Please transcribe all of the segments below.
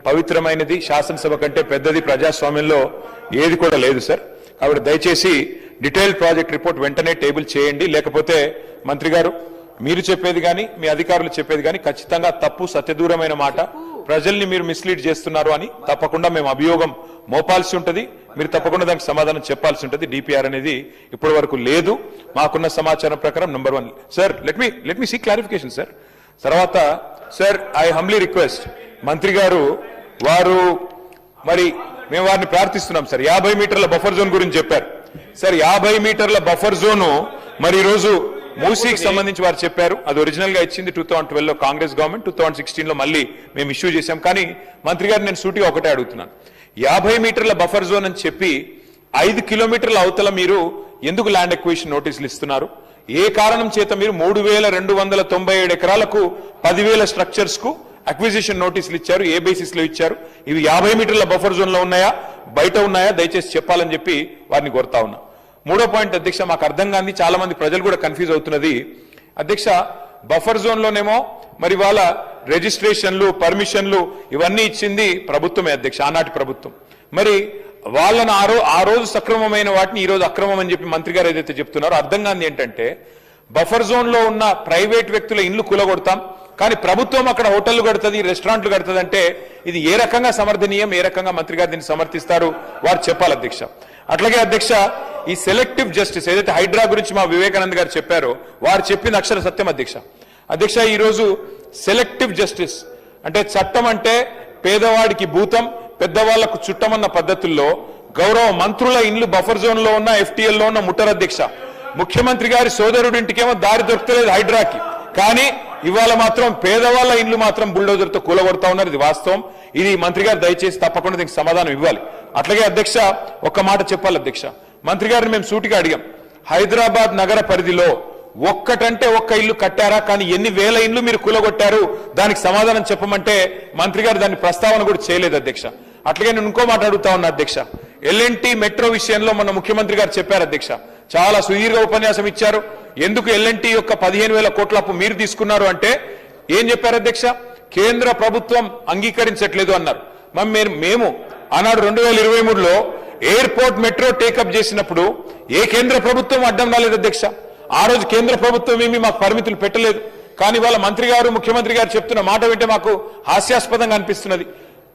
పవిత్రమైనది, శాసనసభ కంటే పెద్దది ప్రజాస్వామ్యంలో ఏది కూడా లేదు సార్. కాబట్టి దయచేసి డీటెయిల్డ్ ప్రాజెక్ట్ రిపోర్ట్ వెంటనే టేబుల్ చేయండి. లేకపోతే మంత్రి గారు మీరు చెప్పేది కానీ మీ అధికారులు చెప్పేది కానీ ఖచ్చితంగా తప్పు, సత్యదూరమైన మాట, ప్రజల్ని మీరు మిస్లీడ్ చేస్తున్నారు అని తప్పకుండా మేము అభియోగం మోపాల్సి ఉంటుంది. మీరు తప్పకుండా దానికి సమాధానం చెప్పాల్సి ఉంటుంది. డిపిఆర్ అనేది ఇప్పటి వరకు లేదు. మాకున్న సమాచారం ప్రకారం number 1 sir, let me see clarification sir. తర్వాత సార్, ఐ హంబ్లీ రిక్వెస్ట్ మంత్రి గారు, వారు మరి మేము వారిని ప్రార్థిస్తున్నాం సార్. 50 మీటర్ల బఫర్ జోన్ గురించి చెప్పారు సార్. 50 మీటర్ల బఫర్ జోను మరి ఈరోజు మూసీకి సంబంధించి వారు చెప్పారు. అది ఒరిజినల్ గా ఇచ్చింది 2012లో కాంగ్రెస్ గవర్నమెంట్, 2016లో మళ్ళీ మేము ఇష్యూ చేశాం. కానీ మంత్రి గారు నేను సూటిగా ఒకటే అడుగుతున్నాను, 50 మీటర్ల బఫర్ జోన్ అని చెప్పి 5 కిలోమీటర్ల అవతల మీరు ఎందుకు ల్యాండ్ ఎక్విజిషన్ నోటీసులు ఇస్తున్నారు? ఏ కారణం చేత మీరు 3297 ఎకరాలకు 10,000 స్ట్రక్చర్స్ కు అక్విజిషన్ నోటీసులు ఇచ్చారు? ఏ బేసిస్ లో ఇచ్చారు? ఇవి 50 మీటర్ల బఫర్ జోన్ లో ఉన్నాయా, బయట ఉన్నాయా? దయచేసి చెప్పాలని చెప్పి వారిని కోరుతా ఉన్నా. మూడో పాయింట్ అధ్యక్ష, మాకు అర్థం కాని, చాలా మంది ప్రజలు కూడా కన్ఫ్యూజ్ అవుతున్నది అధ్యక్ష. బఫర్ జోన్ లోనేమో మరి వాళ్ళ రిజిస్ట్రేషన్లు, పర్మిషన్లు ఇవన్నీ ఇచ్చింది ప్రభుత్వమే అధ్యక్ష, ఆనాటి ప్రభుత్వం. మరి వాళ్ళను ఆ రోజు సక్రమమైన వాటిని ఈ రోజు అక్రమం అని చెప్పి మంత్రి గారు ఏదైతే చెప్తున్నారో అర్థం కాని ఏంటంటే, బఫర్ జోన్ లో ఉన్న ప్రైవేట్ వ్యక్తుల ఇల్లు కూలగొడతాం, కానీ ప్రభుత్వం అక్కడ హోటళ్లు కడుతుంది, రెస్టారెంట్లు కడుతుంది అంటే ఇది ఏ రకంగా సమర్థనీయం? ఏ రకంగా మంత్రి గారు దీన్ని సమర్థిస్తారు? వారు చెప్పాలి అధ్యక్ష. అట్లాగే అధ్యక్ష, ఈ సెలెక్టివ్ జస్టిస్ ఏదైతే హైడ్రా గురించి మా వివేకానంద్ గారు చెప్పారో వారు చెప్పింది అక్షర సత్యం అధ్యక్ష. ఈ రోజు సెలెక్టివ్ జస్టిస్ అంటే చట్టం అంటే పేదవాడికి భూతం, పెద్దవాళ్లకు చుట్టమన్న పద్ధతుల్లో గౌరవ మంత్రుల ఇండ్లు బఫర్ జోన్ లో ఉన్న, FTL లో ఉన్న ముట్టరు అధ్యక్ష. ముఖ్యమంత్రి గారి సోదరుడింటికేమో దారి దొరకలేదు హైడ్రాకి, కానీ ఇవాళ మాత్రం పేదవాళ్ల ఇండ్లు మాత్రం బుల్డోజర్ తో కూలగొడతా ఉన్నారు. ఇది వాస్తవం. ఇది మంత్రి గారు దయచేసి తప్పకుండా దీనికి సమాధానం ఇవ్వాలి. అట్లాగే అధ్యక్ష, ఒక్క మాట చెప్పాలి అధ్యక్ష. మంత్రి గారిని మేము సూటిగా అడిగాం, హైదరాబాద్ నగర పరిధిలో ఒక్కటంటే ఒక్క ఇల్లు కట్టారా? కానీ ఎన్ని వేల ఇండ్లు మీరు కూలగొట్టారు? దానికి సమాధానం చెప్పమంటే మంత్రి గారు దాని ప్రస్తావన కూడా చేయలేదు అధ్యక్ష. అట్లాగే నేను ఇంకో మాట అడుగుతా ఉన్నా అధ్యక్ష. LNT మెట్రో విషయంలో మొన్న ముఖ్యమంత్రి గారు చెప్పారు అధ్యక్ష, చాలా సుదీర్ఘ ఉపన్యాసం ఇచ్చారు. ఎందుకు LNT యొక్క 15,000 కోట్ల అప్పు మీరు తీసుకున్నారు అంటే ఏం చెప్పారు అధ్యక్ష? కేంద్ర ప్రభుత్వం అంగీకరించట్లేదు అన్నారు. మేము ఆనాడు 2023లో ఎయిర్పోర్ట్ మెట్రో టేకప్ చేసినప్పుడు ఏ కేంద్ర ప్రభుత్వం అడ్డం రాలేదు అధ్యక్ష. ఆ రోజు కేంద్ర ప్రభుత్వం ఏమీ మాకు పరిమితులు పెట్టలేదు. కానీ వాళ్ళ మంత్రి గారు, ముఖ్యమంత్రి గారు చెప్తున్న మాట వింటే మాకు హాస్యాస్పదంగా అనిపిస్తున్నది.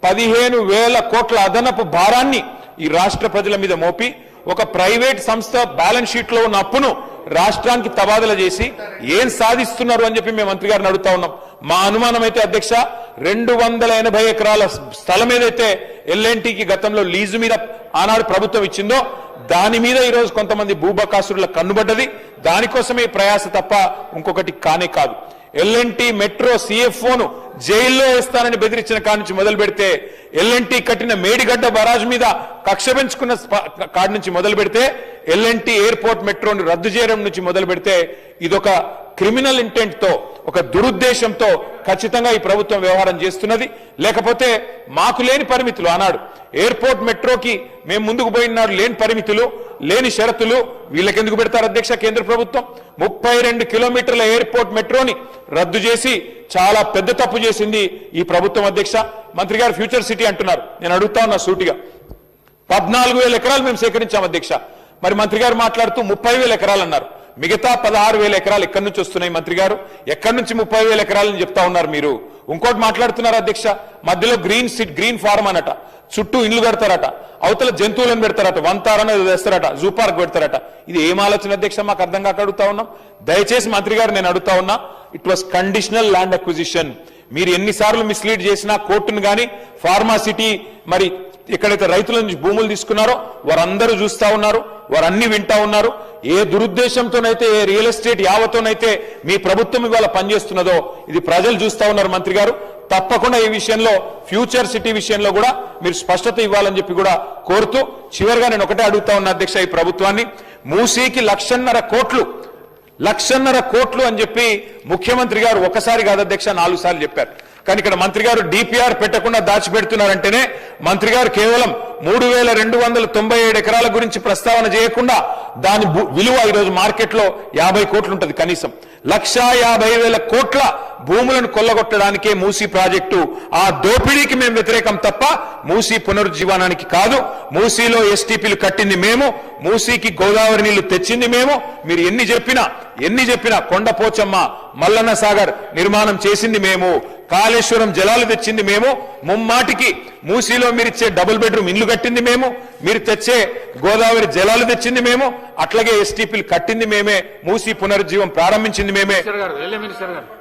15,000 కోట్ల అదనపు భారాన్ని ఈ రాష్ట్ర ప్రజల మీద మోపి ఒక ప్రైవేట్ సంస్థ బ్యాలెన్స్ షీట్ లో ఉన్న అప్పును రాష్ట్రానికి తబాదల చేసి ఏం సాధిస్తున్నారు అని చెప్పి మేము మంత్రి గారిని అడుగుతా ఉన్నాం. మా అనుమానం అయితే అధ్యక్ష, 280 ఎకరాల స్థలం ఏదైతే LNTకి గతంలో లీజు మీద ఆనాడు ప్రభుత్వం ఇచ్చిందో దాని మీద ఈరోజు కొంతమంది భూబకాసురుల కన్నుబడ్డది. దానికోసమే ప్రయాస తప్ప ఇంకొకటి కానే కాదు. LNT మెట్రో CFOను జైల్లో వేస్తానని బెదిరించిన కాడి నుంచి మొదలు పెడితే, LNT కట్టిన మేడిగడ్డ బరాజ్ మీద కక్ష పెంచుకున్న కాడి నుంచి మొదలు పెడితే, LNT ఎయిర్పోర్ట్ మెట్రోని రద్దు చేయడం నుంచి మొదలు పెడితే, ఇదొక క్రిమినల్ ఇంటెంట్ తో, ఒక దురుద్దేశంతో ఖచ్చితంగా ఈ ప్రభుత్వం వ్యవహారం చేస్తున్నది. లేకపోతే మాకు లేని పరిమితులు, ఆనాడు ఎయిర్పోర్ట్ మెట్రోకి మేము ముందుకు పోయినాడు లేని పరిమితులు, లేని షరతులు వీళ్ళకెందుకు పెడతారు అధ్యక్ష కేంద్ర ప్రభుత్వం? 32 కిలోమీటర్ల ఎయిర్పోర్ట్ మెట్రోని రద్దు చేసి చాలా పెద్ద తప్పు చేసింది ఈ ప్రభుత్వం అధ్యక్ష. మంత్రి గారు ఫ్యూచర్ సిటీ అంటున్నారు. నేను అడుగుతా ఉన్నా సూటిగా, 14,000 ఎకరాలు మేము సేకరించాం అధ్యక్ష. మరి మంత్రి గారు మాట్లాడుతూ 30,000 ఎకరాలు అన్నారు. మిగతా 16,000 ఎకరాలు ఎక్కడి నుంచి వస్తున్నాయి మంత్రి గారు? ఎక్కడి నుంచి 30,000 ఎకరాలని చెప్తా ఉన్నారు మీరు? ఇంకోటి మాట్లాడుతున్నారు అధ్యక్ష, మధ్యలో గ్రీన్ ఫార్మ్ అనట, చుట్టూ ఇండ్లు కడతారట, అవతల జంతువులను పెడతారట, వంతారని వేస్తారట, జూ పార్క్ పెడతారట. ఇది ఏం ఆలోచన అధ్యక్ష? మాకు అర్థం కాక అడుగుతా ఉన్నాం. దయచేసి మంత్రి గారు నేను అడుగుతా ఉన్నా, it was conditional land acquisition. మీరు ఎన్నిసార్లు మిస్లీడ్ చేసినా కోర్టును గాని, ఫార్మాసిటీ మరి ఎక్కడైతే రైతుల నుంచి భూములు తీసుకున్నారో వారందరూ చూస్తా ఉన్నారు, వారన్నీ వింటా ఉన్నారు. ఏ దురుద్దేశంతోనైతే, ఏ రియల్ ఎస్టేట్ యావతోనైతే మీ ప్రభుత్వం ఇవాళ పనిచేస్తున్నదో ఇది ప్రజలు చూస్తా ఉన్నారు మంత్రి గారు. తప్పకుండా ఈ విషయంలో, ఫ్యూచర్ సిటీ విషయంలో కూడా మీరు స్పష్టత ఇవ్వాలని చెప్పి కూడా కోరుతూ, చివరిగా నేను ఒకటే అడుగుతా ఉన్నా అధ్యక్ష, ఈ ప్రభుత్వాన్ని మూసీకి 1,50,000 కోట్లు అని చెప్పి ముఖ్యమంత్రి గారు ఒకసారి కాదు అధ్యక్ష 4 సార్లు చెప్పారు. కానీ ఇక్కడ మంత్రి గారు DPR పెట్టకుండా దాచిపెడుతున్నారంటేనే మంత్రి గారు కేవలం 3,297 ఎకరాల గురించి ప్రస్తావన చేయకుండా దాని విలువ ఈరోజు మార్కెట్లో 50 కోట్లు ఉంటుంది కనీసం. 1,50,000 కోట్ల భూములను కొల్లగొట్టడానికే మూసీ ప్రాజెక్టు. ఆ దోపిడీకి మేము వ్యతిరేకం తప్ప మూసీ పునరుజ్జీవనానికి కాదు. మూసీలో ఎస్టీపీలు కట్టింది మేము, మూసీకి గోదావరి నీళ్లు తెచ్చింది మేము. మీరు ఎన్ని చెప్పినా కొండపోచమ్మ, మల్లన్న సాగర్ నిర్మాణం చేసింది మేము, కాళేశ్వరం జలాలు తెచ్చింది మేము, ముమ్మాటికి మూసీలో మీరిచ్చే డబుల్ బెడ్రూమ్ ఇల్లు కట్టింది మేము, మీరు తెచ్చే గోదావరి జలాలు తెచ్చింది మేము, అట్లాగే ఎస్టీపీలు కట్టింది మేమే, మూసీ పునరుజ్జీవం ప్రారంభించింది మేమే.